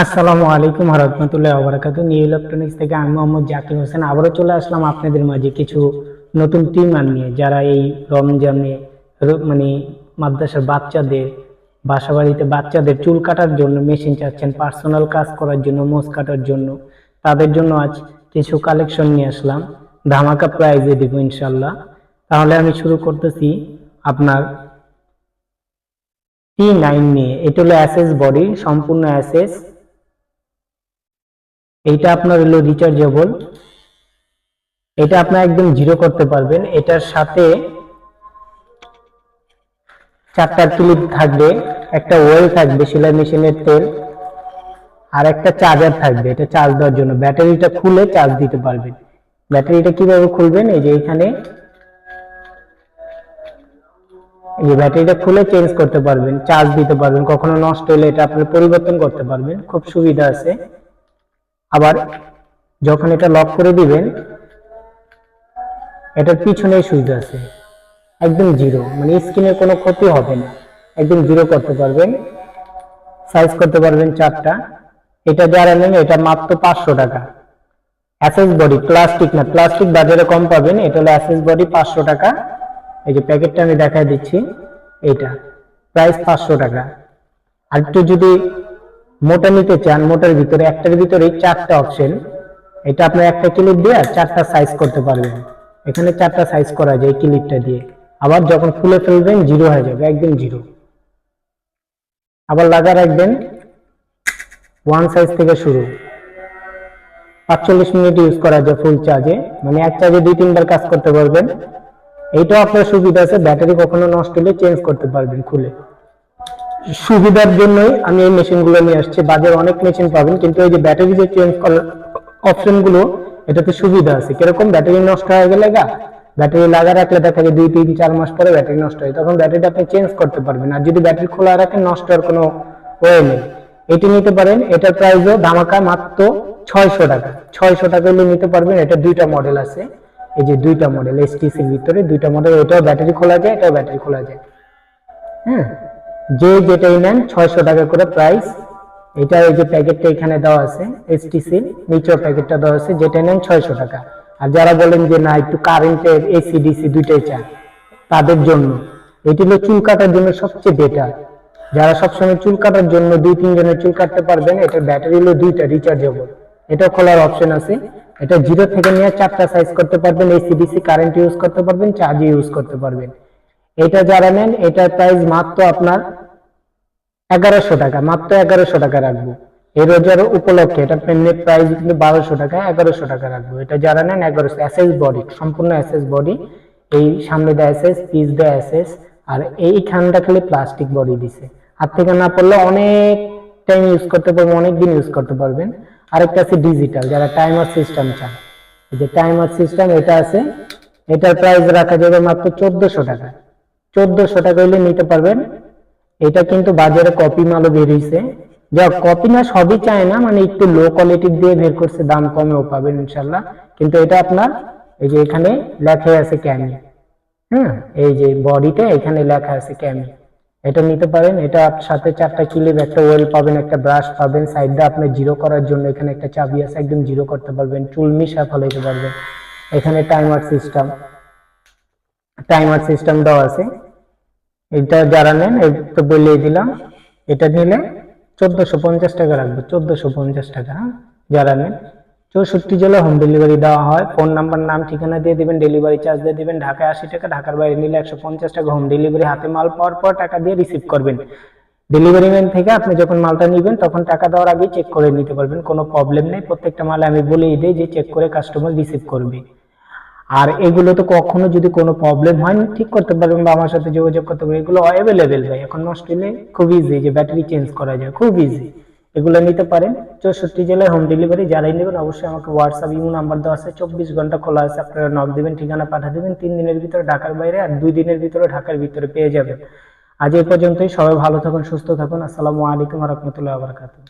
আসসালামু আলাইকুম ওয়া রাহমাতুল্লাহি ওয়া বারাকাতুহু। নিউ ইলেকট্রনিক্স থেকে আমি মোহাম্মদ জাকির হোসেন আবারও চলে আসলাম আপনাদের মাঝে কিছু নতুন ট্রিমার নিয়ে, যারা এই রমজানে মানে মাদ্রাসার বাচ্চাদের, বাসাবাড়িতে বাচ্চাদের চুল কাটার জন্য মেশিন চাচ্ছেন, পার্সোনাল কাজ করার জন্য, মোজ কাটার জন্য, তাদের জন্য আজ কিছু কালেকশন নিয়ে আসলাম। ধামাকা প্রাইজে দিব ইনশাল্লাহ। তাহলে আমি শুরু করতেছি আপনার T9 নিয়ে। এটা হলো অ্যাসেস বডি, সম্পূর্ণ অ্যাসেস। এইটা আপনার হলো রিচার্জেবল। এটা আপনার একদম জিরো করতে পারবেন। এটার সাথে 4টা ক্লিপ থাকবে, একটা ওয়েল থাকবে সেলাই মেশিনের তেল, আর একটা চার্জার থাকবে, এটা চার্জ দেওয়ার জন্য। ব্যাটারিটা খুলে চার্জ দিতে পারবেন। ব্যাটারিটা কিভাবে খুলবেন, এই যে এখানে এই ব্যাটারিটা খুলে চেঞ্জ করতে পারবেন, চার্জ দিতে পারবেন। কখনো নষ্ট হলে এটা আপনি পরিবর্তন করতে পারবেন, খুব সুবিধা আছে। আবার যখন এটা লক করে দিবেন, এটার পিছনে সুইচ আছে, একদম জিরো, মানে স্ক্রিনের কোনো ক্ষতি হবে না, একদম জিরো করতে পারবেন। সাইজ করতে পারবেন 4টা। এটা যারা নেন এটা মাত্র 500 টাকা। অ্যাসেস বডি, প্লাস্টিক না, প্লাস্টিক বাজারে কম পাবেন। এটা হলো অ্যাসেস বডি, 500 টাকা। এই যে প্যাকেটটা আমি দেখায় দিচ্ছি, এটা প্রাইস 500 টাকা। আর একটু যদি মোটা নিতে চান, মোটার ভিতরে একটার ভিতরে 4টা অপশন। এটা আপনার একটা ক্লিপ দিয়ে 4টা সাইজ করতে পারবেন। এখানে 4টা সাইজ করা যায় ক্লিপটা দিয়ে। আবার যখন খুলে ফেলবেন জিরো হয়ে যাবে, একদম জিরো। আবার লাগা রাখবেন, ওয়ান সাইজ থেকে শুরু। 45 মিনিট ইউজ করা যায় ফুল চার্জে, মানে এক চার্জে 2-3 বার কাজ করতে পারবেন। এইটাও আপনার সুবিধা আছে, ব্যাটারি কখনো নষ্ট হলে চেঞ্জ করতে পারবেন খুলে। সুবিধার জন্যই আমি এই মেশিনগুলো নিয়ে আসছি। বাজারে অনেক মেশিন পাবেন, কিন্তু এই যে ব্যাটারি যে চেঞ্জ করার অপশনগুলো, এটাতে সুবিধা আছে। কিরকম, ব্যাটারি নষ্ট হয়ে গেলে ব্যাটারি লাগা রাখলে দেখা যায় 2-3-4 মাস পরে ব্যাটারি নষ্ট হয়, তখন ব্যাটারিটা আপনি চেঞ্জ করতে পারবেন। আর যদি ব্যাটারি খোলা রাখেন, নষ্ট হওয়ার কোনো ওয়ে নেই। এটি নিতে পারেন। এটার প্রাইসও ধামাকা মাত্র 600 টাকা। 600 টাকা হলে নিতে পারবেন। এটা 2টা মডেল আছে, এই যে 2টা মডেল এসটিসির ভিতরে 2টা মডেল। এটাও ব্যাটারি খোলা যায়, এটাও ব্যাটারি খোলা যায়। হ্যাঁ, যে যেটাই নেন 600 টাকা করে প্রাইস। এটা এই যে প্যাকেটটা এখানে দেওয়া আছে, এসটিসির নিচেও প্যাকেটটা দেওয়া আছে, যেটা নেন 600 টাকা। আর যারা বলেন যে না একটু কারেন্টের এসি ডিসি দুইটাই চান, তাদের জন্য এটি হলো চুল কাটার জন্য সবচেয়ে বেটার। যারা সবসময় চুল কাটার জন্য 2-3 জনের চুল কাটতে পারবেন, এটার ব্যাটারি হলো 2টা রিচার্জেবল। এটা খোলার অপশন আছে। এটা জিরো থেকে নিয়ে 4টা সাইজ করতে পারবেন, এসি ডিসি কারেন্ট ইউজ করতে পারবেন, চার্জ ইউজ করতে পারবেন। এটা যারা নেন, এটার প্রাইস মাত্র আপনার 1100 টাকা, মাত্র 1100 টাকা রাখবো। এই রোজার উপলক্ষে এটা পেমেন্ট প্রাইস কিন্তু 1200 টাকা, 1100 টাকা রাখবো। এটা যারা নেন 1100। এসএস বডি, সম্পূর্ণ এসএস বডি। এই সামনে দেয়া এসএস, পিস দেয়া এসএস, আর এইখানটা খালি প্লাস্টিক বডি দিছে। হাত থেকে না পড়লে অনেক টাইম ইউজ করতে পারবেন, অনেক দিন ইউজ করতে পারবেন। আরেকটা আছে ডিজিটাল, যারা টাইমার সিস্টেম চান, এই যে টাইমার সিস্টেম এটা আছে। এটার প্রাইস রাখা যাবে মাত্র 1400 টাকা। 1400 টাকা হলে নিতে পারবেন। এটা কিন্তু বাজারে কপি মালও বেরিয়েছে, যা কপি না, সবই চায় না, মানে একটু লো কোয়ালিটির দিয়ে বের করছে, দাম কমেও পাবেন ইনশাল্লাহ। কিন্তু এটা আপনার এই যে এখানে লেখা আছে ক্যামি। হ্যাঁ, এই যে বডিতে এখানে লেখা আছে ক্যামি, এটা নিতে পারেন। এটা সাথে 4টা ক্লিপ, একটা ওয়েল পাবেন, একটা ব্রাশ পাবেন। সাইডে আপনার জিরো করার জন্য এখানে একটা চাবি আছে, একদম জিরো করতে পারবেন, চুল মিশা ফলাইতে পারবেন। এখানে টাইমার সিস্টেম দেওয়া আছে। এটা যারা নেন, এই তো বলেই দিলাম। এটা নিলে 1450 টাকা রাখবো, 1450 টাকা। যারা নেন 64 জেলা হোম ডেলিভারি দেওয়া হয়। ফোন নাম্বার, নাম, ঠিকানা দিয়ে দিবেন, ডেলিভারি চার্জ দিয়ে দিবেন। ঢাকায় 80 টাকা, ঢাকার বাইরে নিলে 150 টাকা হোম ডেলিভারি। হাতে মাল পাওয়ার পর টাকা দিয়ে রিসিভ করবেন। ডেলিভারি ম্যান থেকে আপনি যখন মালটা নিবেন, তখন টাকা দেওয়ার আগে চেক করে নিতে পারবেন, কোনো প্রবলেম নেই। প্রত্যেকটা মালে আমি বলেই দিই যে চেক করে কাস্টমার রিসিভ করবে। আর এগুলো তো কখনো যদি কোনো প্রবলেম হয় ঠিক করতে পারবেন, বা আমার সাথে যোগাযোগ করতে পারবেন। এগুলো অ্যাভেলেবেল ভাই, এখন নষ্ট হলে খুব ইজি, যে ব্যাটারি চেঞ্জ করা যায়, খুব ইজি। এগুলো নিতে পারেন। 64 জেলায় হোম ডেলিভারি। যারাই নেবেন অবশ্যই আমাকে হোয়াটসঅ্যাপ, ইমো নাম্বার দেওয়া আছে, 24 ঘন্টা খোলা আছে। আপনারা নক দিবেন, ঠিকানা পাঠিয়ে দিবেন। 3 দিনের ভিতরে ঢাকার বাইরে, আর 2 দিনের ভিতরে ঢাকার ভিতরে পেয়ে যাবেন। আজ এই পর্যন্তই। সবাই ভালো থাকুন, সুস্থ থাকুন। আসসালামু আলাইকুম ওয়া রাহমাতুল্লাহি ওয়া বারাকাতুহু।